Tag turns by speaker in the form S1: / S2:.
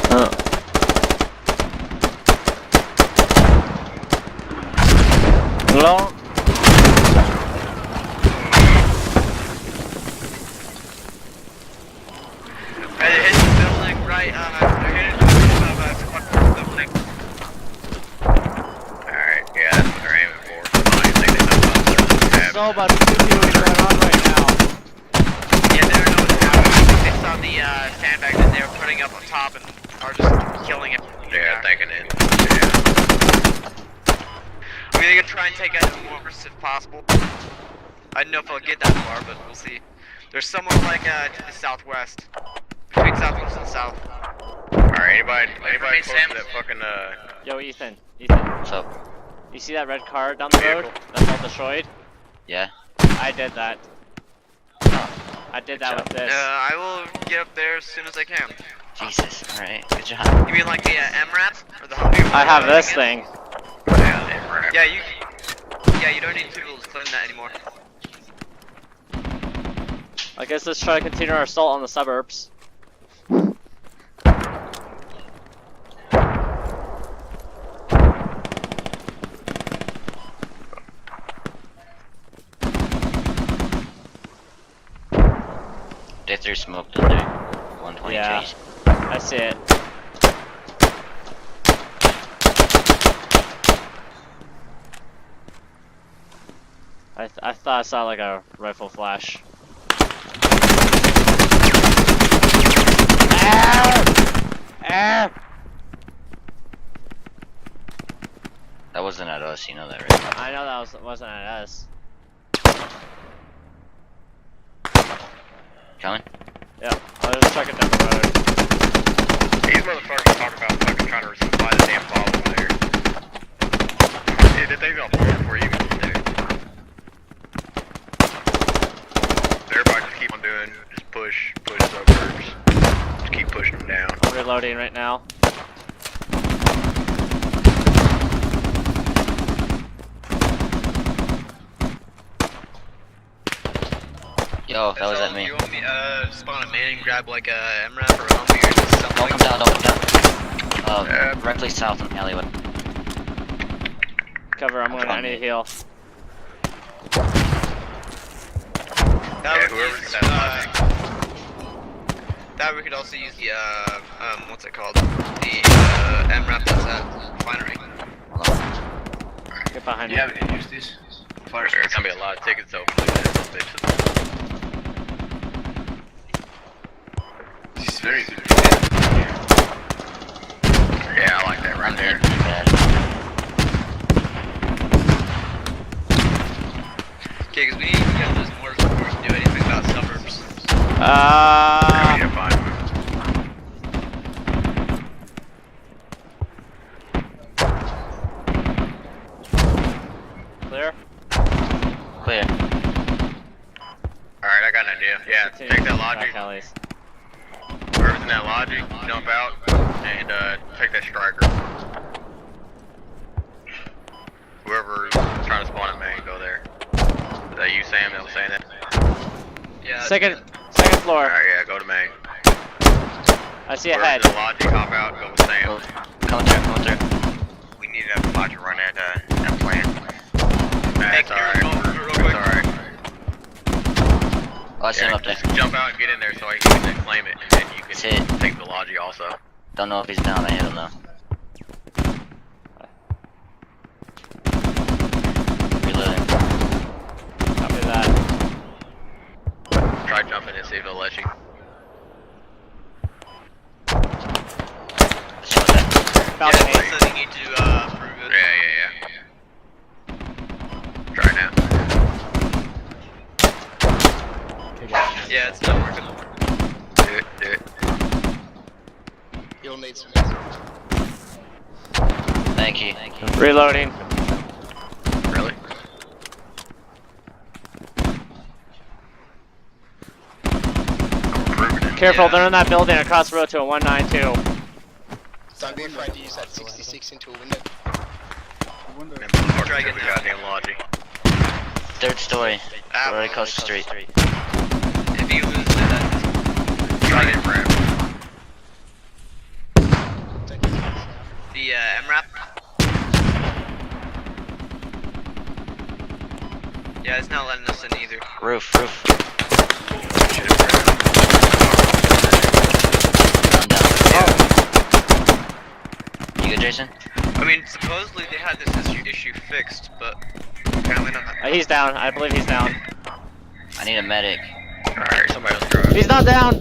S1: Hello?
S2: Hit the building right, building.
S3: Alright, yeah, that's what they're aiming for.
S1: So about 2 people going on right now.
S2: Yeah, they don't know what's happening. They saw the sandbags that they were putting up on top and are just killing it.
S3: Yeah, thinking it.
S2: I mean, they could try and take out the mortars if possible. I don't know if I'll get that far, but we'll see. There's someone like to the southwest. Between southwest and south.
S3: Alright, anybody close to that fucking,
S1: Yo, Ethan.
S4: What's up?
S1: You see that red car down the road? That's all destroyed?
S4: Yeah.
S1: I did that. I did that with this.
S2: I will get up there as soon as I can.
S4: Jesus, alright, good job.
S2: You mean like the MRAP? Or the Humvee?
S1: I have this thing.
S2: Yeah, you don't need tools to clean that anymore.
S1: I guess let's try to continue our assault on the suburbs.
S4: They threw smoke down there. 120
S1: Yeah.
S4: chase.
S1: I see it. I thought I saw like a rifle flash.
S4: That wasn't at us, you know that, right?
S1: I know that wasn't at us.
S4: Coming?
S1: Yeah, I'll just check it down the road.
S3: These motherfuckers talk about fucking trying to resupply the damn ball over there. Dude, the thing's gonna blow before you even get there. Everybody just keep on doing, just push suburbs. Just keep pushing them down.
S1: I'm reloading right now.
S4: Yo, that was at me.
S2: You want me spawn a man and grab like a MRAP or a Humvee or just something?
S4: Don't come down, don't come down. Directly south in the alleyway.
S1: Cover, I need to heal.
S2: That
S3: whoever's
S2: that we could also use the what's it called? The MRAP that's at Refinery.
S1: Get behind me.
S3: Yeah, we can use these. There's gonna be a lot of tickets though. It's very good. Yeah, I like that right there.
S2: Okay, because we need to get those mortars before we can do anything about suburbs.
S1: Clear?
S4: Clear.
S3: Alright, I got an idea. Yeah, take that logic.
S1: Kelly's.
S3: Whoever's in that logic, jump out and take that striker. Whoever's trying to spawn a main, go there. Is that you, Sam, that was saying that?
S2: Yeah.
S1: Second floor.
S3: Alright, yeah, go to main.
S1: I see a
S3: Whoever's
S1: head.
S3: in the logic, hop out, go with Sam.
S4: Coming through.
S3: We need to have logic run that plan. That's alright.
S2: Real quick.
S3: That's alright.
S4: Oh, I see him up there.
S3: Just jump out and get in there so he can then claim it, and then you can
S4: Hit.
S3: take the logic also.
S4: Don't know if he's down, I hit him though. Reloading.
S1: Copy that.
S3: Try jumping and see if it'll let you.
S1: Balcony.
S2: Yeah, so you need to prove it.
S3: Yeah. Try now.
S2: Yeah, it's not working.
S3: Do it.
S2: You'll need some.
S4: Thank you.
S1: Reloading.
S3: Really?
S1: Careful, they're in that building across the road to a 192.
S5: Don't be afraid to use that 66 into a window.
S2: Try again
S3: the
S2: now.
S3: goddamn logic.
S4: Third story. Right across the street.
S2: If you lose that,
S3: Try to get ramp.
S2: Yeah, it's not letting us in either.
S4: Roof. I'm down. You good, Jason?
S2: I mean, supposedly they had this issue fixed, but apparently not.
S1: He's down. I believe he's down.
S4: I need a medic.
S3: Alright, somebody else drive.
S1: He's not down.